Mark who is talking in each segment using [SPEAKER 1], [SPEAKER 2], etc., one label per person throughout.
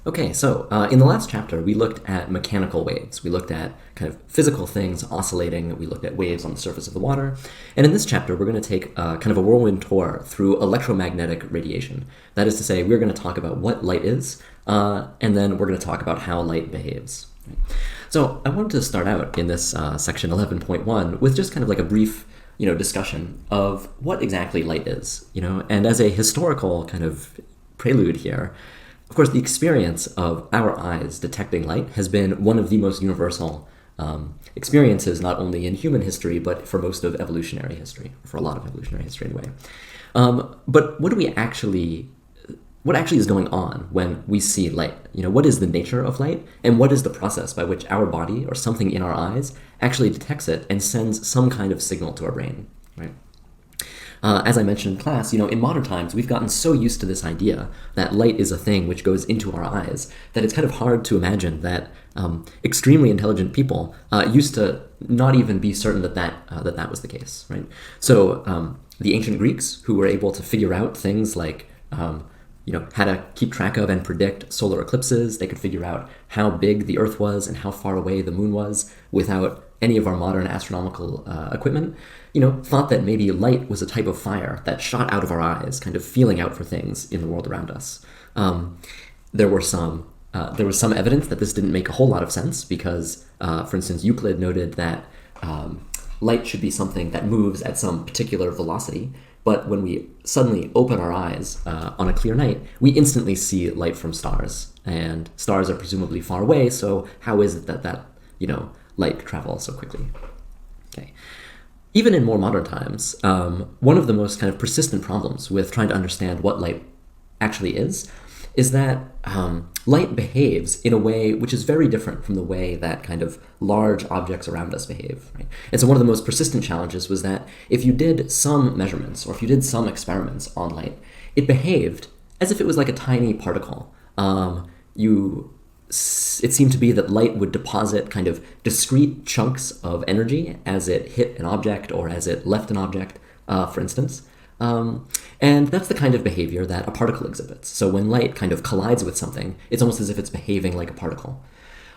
[SPEAKER 1] Okay, so in the last chapter, we looked at mechanical waves. We looked at kind of physical things oscillating. We looked at waves on the surface of the water. And in this chapter, we're going to take kind of a whirlwind tour through electromagnetic radiation. That is to say, we're going to talk about what light is, and then we're going to talk about how light behaves. So I wanted to start out in this section 11.1 with just kind of like a brief discussion of what exactly light is. And as a historical kind of prelude here, of course, the experience of our eyes detecting light has been one of the most universal experiences, not only in human history, but for most of evolutionary history, for a lot of evolutionary history anyway. But what actually is going on when we see light? What is the nature of light, and what is the process by which our body or something in our eyes actually detects it and sends some kind of signal to our brain, right? As I mentioned in class, in modern times, we've gotten so used to this idea that light is a thing which goes into our eyes that it's kind of hard to imagine that extremely intelligent people used to not even be certain that was the case, right? So the ancient Greeks, who were able to figure out things like how to keep track of and predict solar eclipses. They could figure out how big the Earth was and how far away the moon was without any of our modern astronomical equipment, thought that maybe light was a type of fire that shot out of our eyes, kind of feeling out for things in the world around us. There was some evidence that this didn't make a whole lot of sense because, for instance, Euclid noted that light should be something that moves at some particular velocity. But when we suddenly open our eyes on a clear night, we instantly see light from stars. And stars are presumably far away, so how is it that light travels so quickly? Okay. Even in more modern times, one of the most kind of persistent problems with trying to understand what light actually is that light behaves in a way which is very different from the way that kind of large objects around us behave. Right? And so one of the most persistent challenges was that if you did some measurements or if you did some experiments on light, it behaved as if it was like a tiny particle. It seemed to be that light would deposit kind of discrete chunks of energy as it hit an object or as it left an object, for instance. And that's the kind of behavior that a particle exhibits. So when light kind of collides with something, it's almost as if it's behaving like a particle.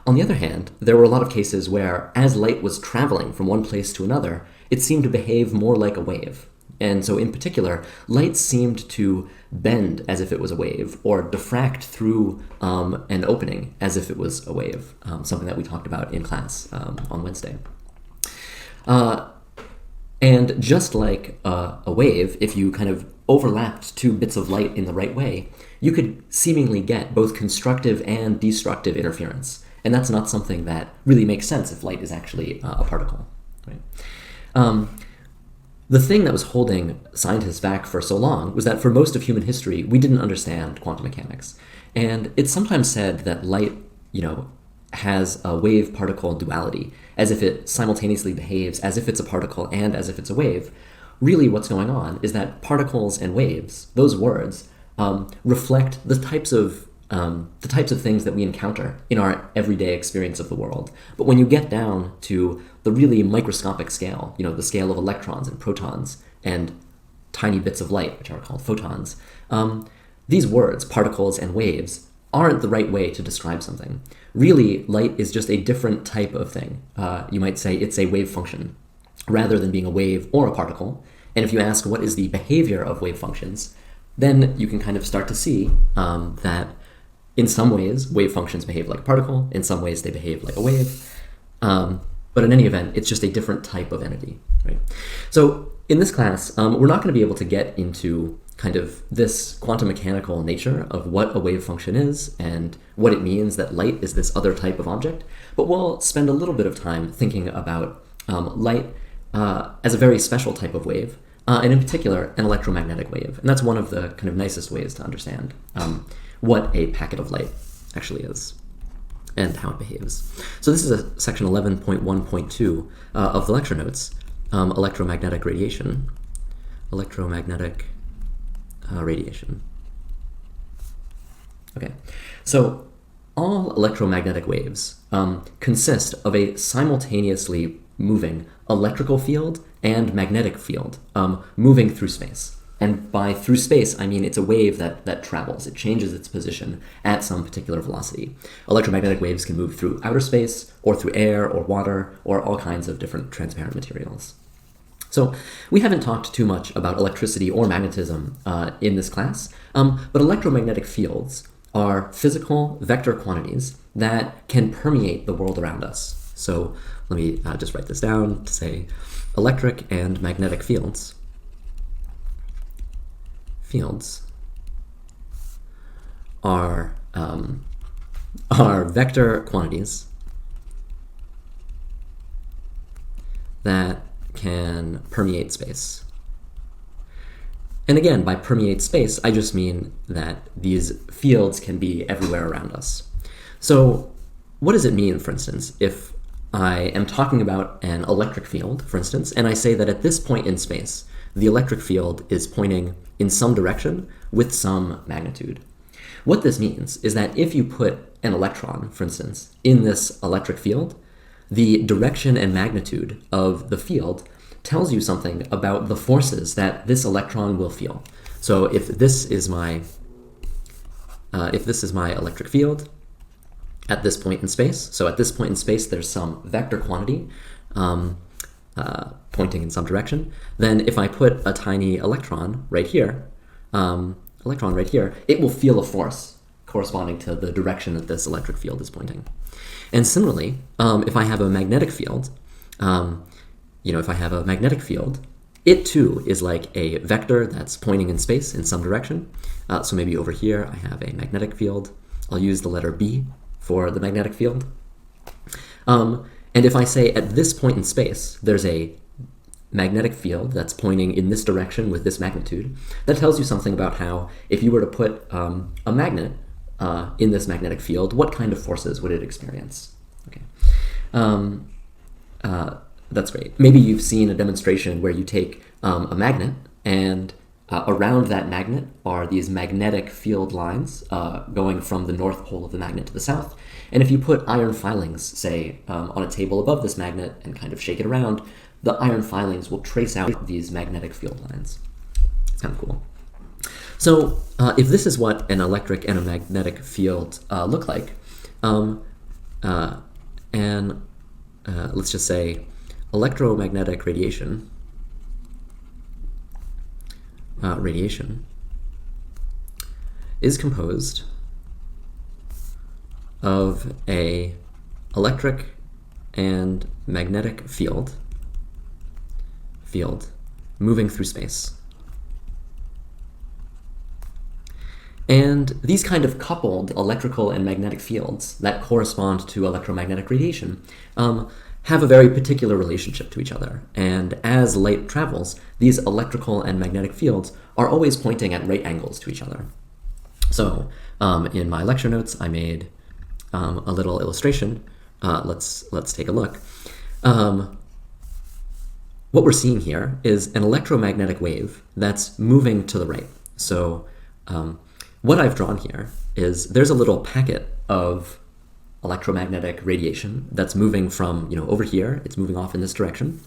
[SPEAKER 1] On the other hand, there were a lot of cases where, as light was traveling from one place to another, it seemed to behave more like a wave. And so in particular, light seemed to bend as if it was a wave, or diffract through an opening as if it was a wave, something that we talked about in class on Wednesday. And just like a wave, if you kind of overlapped two bits of light in the right way, you could seemingly get both constructive and destructive interference. And that's not something that really makes sense if light is actually a particle. Right? The thing that was holding scientists back for so long was that for most of human history, we didn't understand quantum mechanics. And it's sometimes said that light, has a wave-particle duality, as if it simultaneously behaves as if it's a particle and as if it's a wave. Really what's going on is that particles and waves, those words, reflect the types of things that we encounter in our everyday experience of the world. But when you get down to the really microscopic scale, the scale of electrons and protons and tiny bits of light, which are called photons, these words, particles and waves, aren't the right way to describe something. Really, light is just a different type of thing. You might say it's a wave function, rather than being a wave or a particle. And if you ask what is the behavior of wave functions, then you can kind of start to see that in some ways, wave functions behave like a particle. In some ways, they behave like a wave. But in any event, it's just a different type of entity. Right? So in this class, we're not going to be able to get into kind of this quantum mechanical nature of what a wave function is and what it means that light is this other type of object. But we'll spend a little bit of time thinking about light as a very special type of wave, and in particular, an electromagnetic wave. And that's one of the kind of nicest ways to understand what a packet of light actually is and how it behaves. So this is a section 11.1.2 of the lecture notes, electromagnetic radiation. Electromagnetic radiation. Okay, so all electromagnetic waves consist of a simultaneously moving electrical field and magnetic field moving through space. And by through space, I mean it's a wave that travels. It changes its position at some particular velocity. Electromagnetic waves can move through outer space, or through air, or water, or all kinds of different transparent materials. So we haven't talked too much about electricity or magnetism in this class, but electromagnetic fields are physical vector quantities that can permeate the world around us. So let me just write this down to say electric and magnetic fields are vector quantities that can permeate space. And again, by permeate space, I just mean that these fields can be everywhere around us. So what does it mean, for instance, if I am talking about an electric field, for instance, and I say that at this point in space, the electric field is pointing in some direction with some magnitude? What this means is that if you put an electron, for instance, in this electric field, the direction and magnitude of the field tells you something about the forces that this electron will feel. So if this is my electric field at this point in space, so at this point in space there's some vector quantity pointing in some direction, then if I put a tiny electron right here, it will feel a force corresponding to the direction that this electric field is pointing. And similarly, if I have a magnetic field, it too is like a vector that's pointing in space in some direction. So maybe over here I have a magnetic field. I'll use the letter B for the magnetic field. And if I say at this point in space, there's a magnetic field that's pointing in this direction with this magnitude, that tells you something about how if you were to put a magnet in this magnetic field, what kind of forces would it experience? Okay. That's great. Maybe you've seen a demonstration where you take a magnet and around that magnet are these magnetic field lines going from the north pole of the magnet to the south. And if you put iron filings, say, on a table above this magnet and kind of shake it around, the iron filings will trace out these magnetic field lines. It's kind of cool. So if this is what an electric and a magnetic field look like, let's just say electromagnetic radiation is composed of a electric and magnetic field moving through space. And these kind of coupled electrical and magnetic fields that correspond to electromagnetic radiation have a very particular relationship to each other. And as light travels, these electrical and magnetic fields are always pointing at right angles to each other. So in my lecture notes, I made a little illustration. Let's take a look. What we're seeing here is an electromagnetic wave that's moving to the right. So what I've drawn here is there's a little packet of electromagnetic radiation that's moving from, over here, it's moving off in this direction.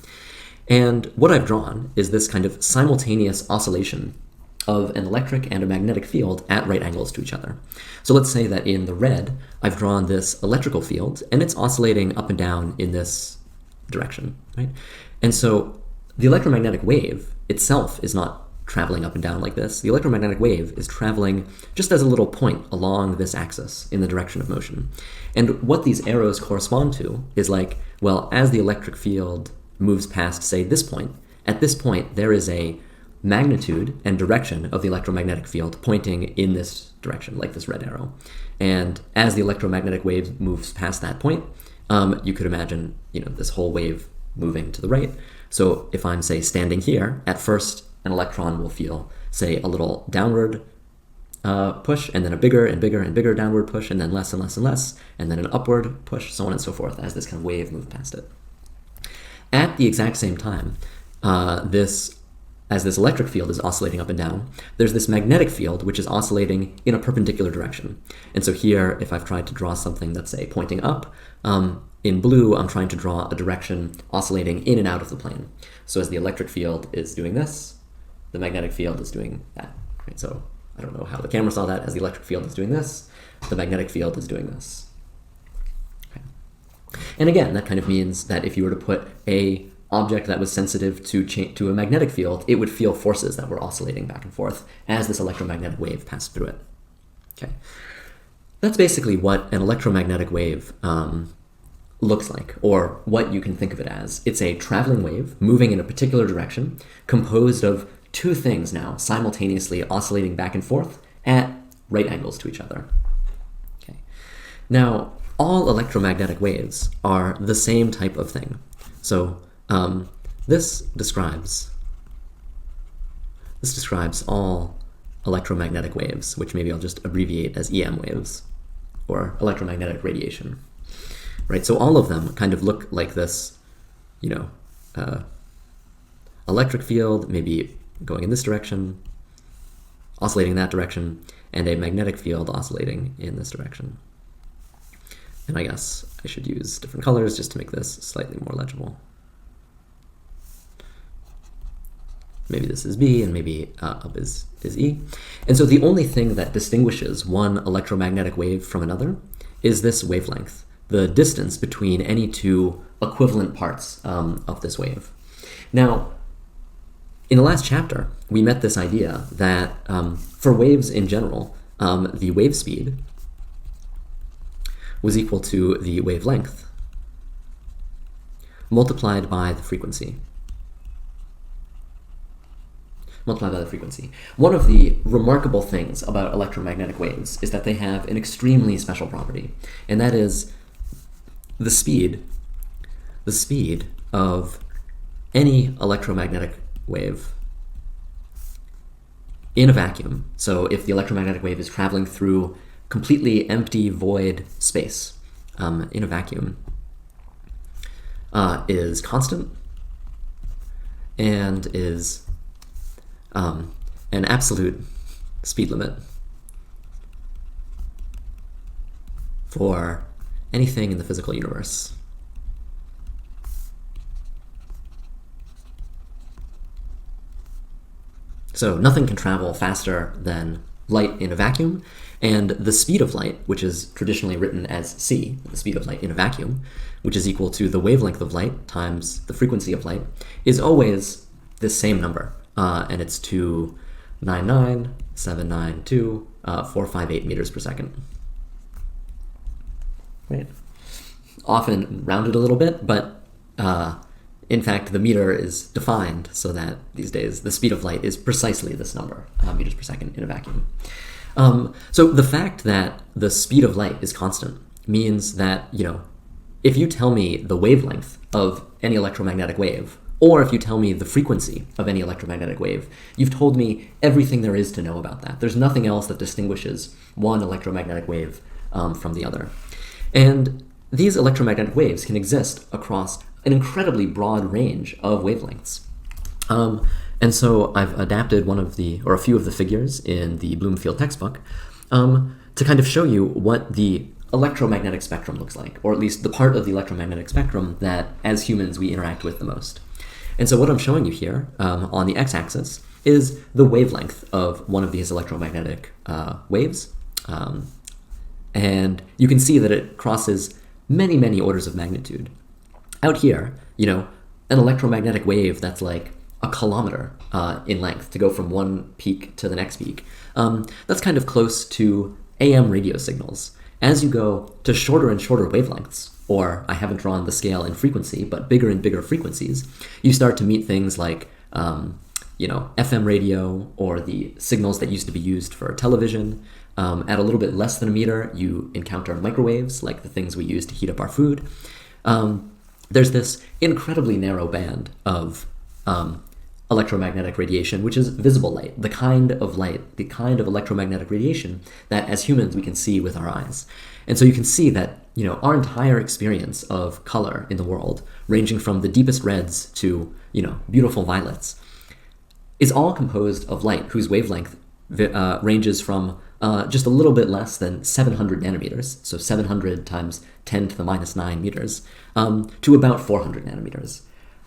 [SPEAKER 1] And what I've drawn is this kind of simultaneous oscillation of an electric and a magnetic field at right angles to each other. So let's say that in the red, I've drawn this electrical field and it's oscillating up and down in this direction, right? And so the electromagnetic wave itself is not traveling up and down like this. The electromagnetic wave is traveling just as a little point along this axis in the direction of motion. And what these arrows correspond to is like, well, as the electric field moves past, say, this point, at this point there is a magnitude and direction of the electromagnetic field pointing in this direction, like this red arrow. And as the electromagnetic wave moves past that point, you could imagine, this whole wave moving to the right. So if I'm, say, standing here, at first an electron will feel, say, a little downward push, and then a bigger and bigger and bigger downward push, and then less and less and less, and then an upward push, so on and so forth, as this kind of wave moves past it. At the exact same time, as this electric field is oscillating up and down, there's this magnetic field which is oscillating in a perpendicular direction. And so here, if I've tried to draw something that's, say, pointing up, in blue, I'm trying to draw a direction oscillating in and out of the plane. So as the electric field is doing this, the magnetic field is doing that. Right? So I don't know how the camera saw that, as the electric field is doing this, the magnetic field is doing this. Okay. And again, that kind of means that if you were to put a object that was sensitive to a magnetic field, it would feel forces that were oscillating back and forth as this electromagnetic wave passed through it. Okay. That's basically what an electromagnetic wave looks like, or what you can think of it as. It's a traveling wave moving in a particular direction, composed of two things now simultaneously oscillating back and forth at right angles to each other. Okay. Now, all electromagnetic waves are the same type of thing. So this describes all electromagnetic waves, which maybe I'll just abbreviate as EM waves, or electromagnetic radiation. Right, so all of them kind of look like this, electric field, maybe going in this direction, oscillating in that direction, and a magnetic field oscillating in this direction. And I guess I should use different colors just to make this slightly more legible. Maybe this is B, and maybe up is E. And so the only thing that distinguishes one electromagnetic wave from another is this wavelength, the distance between any two equivalent parts of this wave. Now, in the last chapter, we met this idea that for waves in general, the wave speed was equal to the wavelength multiplied by the frequency. One of the remarkable things about electromagnetic waves is that they have an extremely special property, and that is the speed of any electromagnetic wave in a vacuum. So if the electromagnetic wave is traveling through completely empty, void space in a vacuum, is constant and is an absolute speed limit for anything in the physical universe. So nothing can travel faster than light in a vacuum, and the speed of light, which is traditionally written as c, the speed of light in a vacuum, which is equal to the wavelength of light times the frequency of light, is always this same number, and it's 299,792,458 meters per second. Right. Often rounded a little bit, but in fact, the meter is defined so that these days the speed of light is precisely this number, meters per second in a vacuum. So the fact that the speed of light is constant means that, if you tell me the wavelength of any electromagnetic wave, or if you tell me the frequency of any electromagnetic wave, you've told me everything there is to know about that. There's nothing else that distinguishes one electromagnetic wave from the other. And these electromagnetic waves can exist across an incredibly broad range of wavelengths. And so I've adapted a few of the figures in the Bloomfield textbook to kind of show you what the electromagnetic spectrum looks like, or at least the part of the electromagnetic spectrum that, as humans, we interact with the most. And so what I'm showing you here on the x-axis is the wavelength of one of these electromagnetic waves. And you can see that it crosses many, many orders of magnitude. Out here, an electromagnetic wave that's like a kilometer in length to go from one peak to the next peak, that's kind of close to AM radio signals. As you go to shorter and shorter wavelengths, or I haven't drawn the scale in frequency, but bigger and bigger frequencies, you start to meet things like, FM radio, or the signals that used to be used for television. At a little bit less than a meter, you encounter microwaves, like the things we use to heat up our food. There's this incredibly narrow band of electromagnetic radiation, which is visible light, the kind of electromagnetic radiation that as humans we can see with our eyes. And so you can see that, our entire experience of color in the world, ranging from the deepest reds to, beautiful violets, is all composed of light whose wavelength ranges from just a little bit less than 700 nanometers, so 700 times 10 to the minus 9 meters, to about 400 nanometers.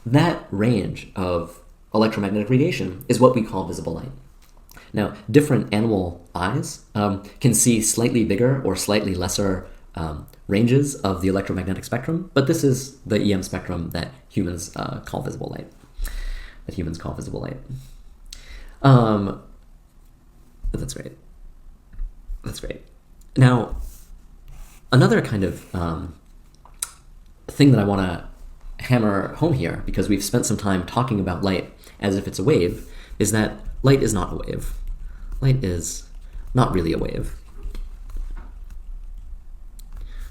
[SPEAKER 1] That range of electromagnetic radiation is what we call visible light. Now, different animal eyes can see slightly bigger or slightly lesser ranges of the electromagnetic spectrum, but this is the EM spectrum that humans call visible light. That's great. That's great. Now, another kind of thing that I want to hammer home here, because we've spent some time talking about light as if it's a wave, is that light is not a wave. Light is not really a wave.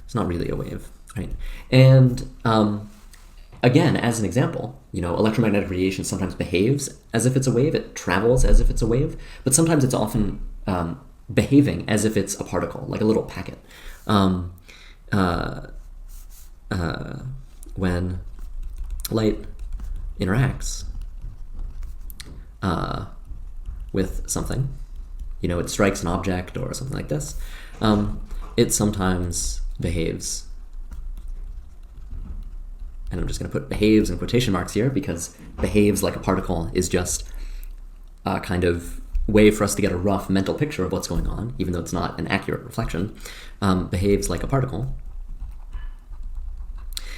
[SPEAKER 1] It's not really a wave, right? And again, as an example, electromagnetic radiation sometimes behaves as if it's a wave, it travels as if it's a wave, but sometimes it's often behaving as if it's a particle, like a little packet. When light interacts with something, it strikes an object or something like this, it sometimes behaves. And I'm just going to put behaves in quotation marks here because behaves like a particle is just a kind of way for us to get a rough mental picture of what's going on, even though it's not an accurate reflection. Behaves like a particle.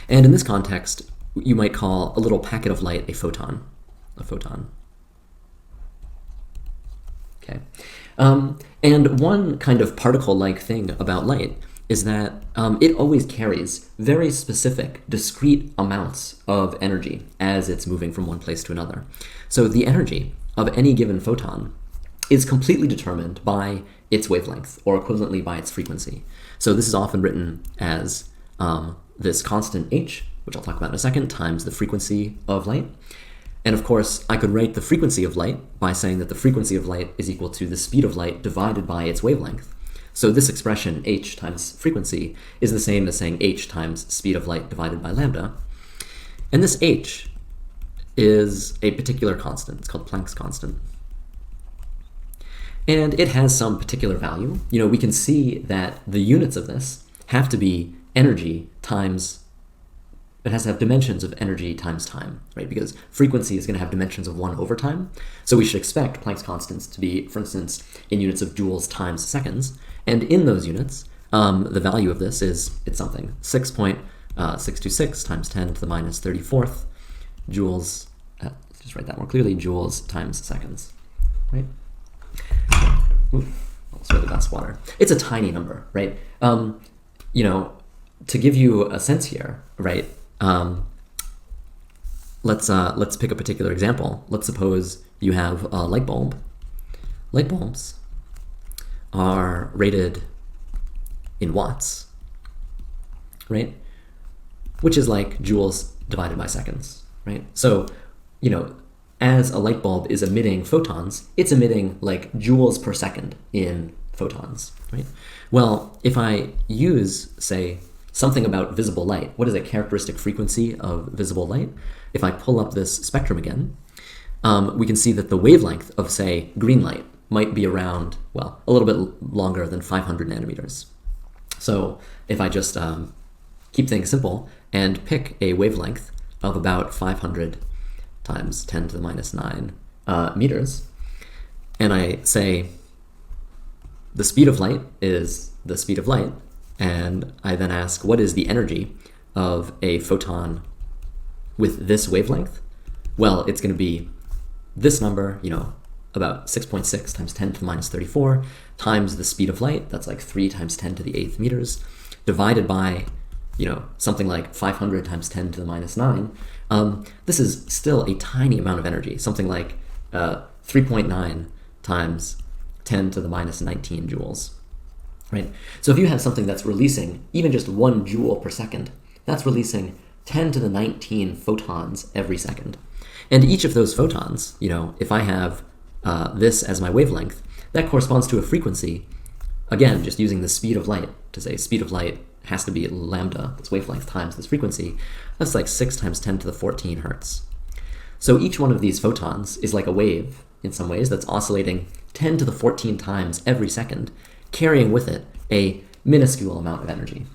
[SPEAKER 1] And in this context, you might call a little packet of light a photon. A photon. Okay. And one kind of particle-like thing about light is that it always carries very specific, discrete amounts of energy as it's moving from one place to another. So the energy of any given photon is completely determined by its wavelength, or equivalently by its frequency. So this is often written as this constant h, which I'll talk about in a second, times the frequency of light. And of course, I could write the frequency of light by saying that the frequency of light is equal to the speed of light divided by its wavelength. So this expression, h times frequency, is the same as saying h times speed of light divided by lambda. And this h is a particular constant. It's called Planck's constant. And it has some particular value. We can see that the units of this have to be energy times, it has to have dimensions of energy times time, right? Because frequency is going to have dimensions of 1 over time. So we should expect Planck's constants to be, for instance, in units of joules times seconds. And in those units, the value of this it's something, 6.626 times 10 to the minus 34th joules, let's just write that more clearly, joules times seconds, right? Ooh, I'll swear the best water. It's a tiny number, right? To give you a sense here, right? Let's pick a particular example. Let's suppose you have a light bulb. Light bulbs are rated in watts, right? Which is like joules divided by seconds, right? So, as a light bulb is emitting photons, it's emitting like joules per second in photons, right? Well, if I use, say, something about visible light, what is a characteristic frequency of visible light? If I pull up this spectrum again, we can see that the wavelength of, say, green light might be around, well, a little bit longer than 500 nanometers. So if I just keep things simple and pick a wavelength of about 500 times 10 to the minus 9 meters, and I say the speed of light is the speed of light, and I then ask what is the energy of a photon with this wavelength? Well, it's going to be this number, about 6.6 times 10 to the minus 34 times the speed of light, that's like 3 times 10 to the 8th meters, divided by, something like 500 times 10 to the minus 9. This is still a tiny amount of energy, something like 3.9 times 10 to the minus 19 joules, right? So if you have something that's releasing even just 1 joule per second, that's releasing 10 to the 19 photons every second. And each of those photons, if I have this as my wavelength, that corresponds to a frequency, again, just using the speed of light to say speed of light has to be lambda, this wavelength times this frequency, that's like 6 times 10 to the 14 hertz. So each one of these photons is like a wave in some ways that's oscillating 10 to the 14 times every second, carrying with it a minuscule amount of energy.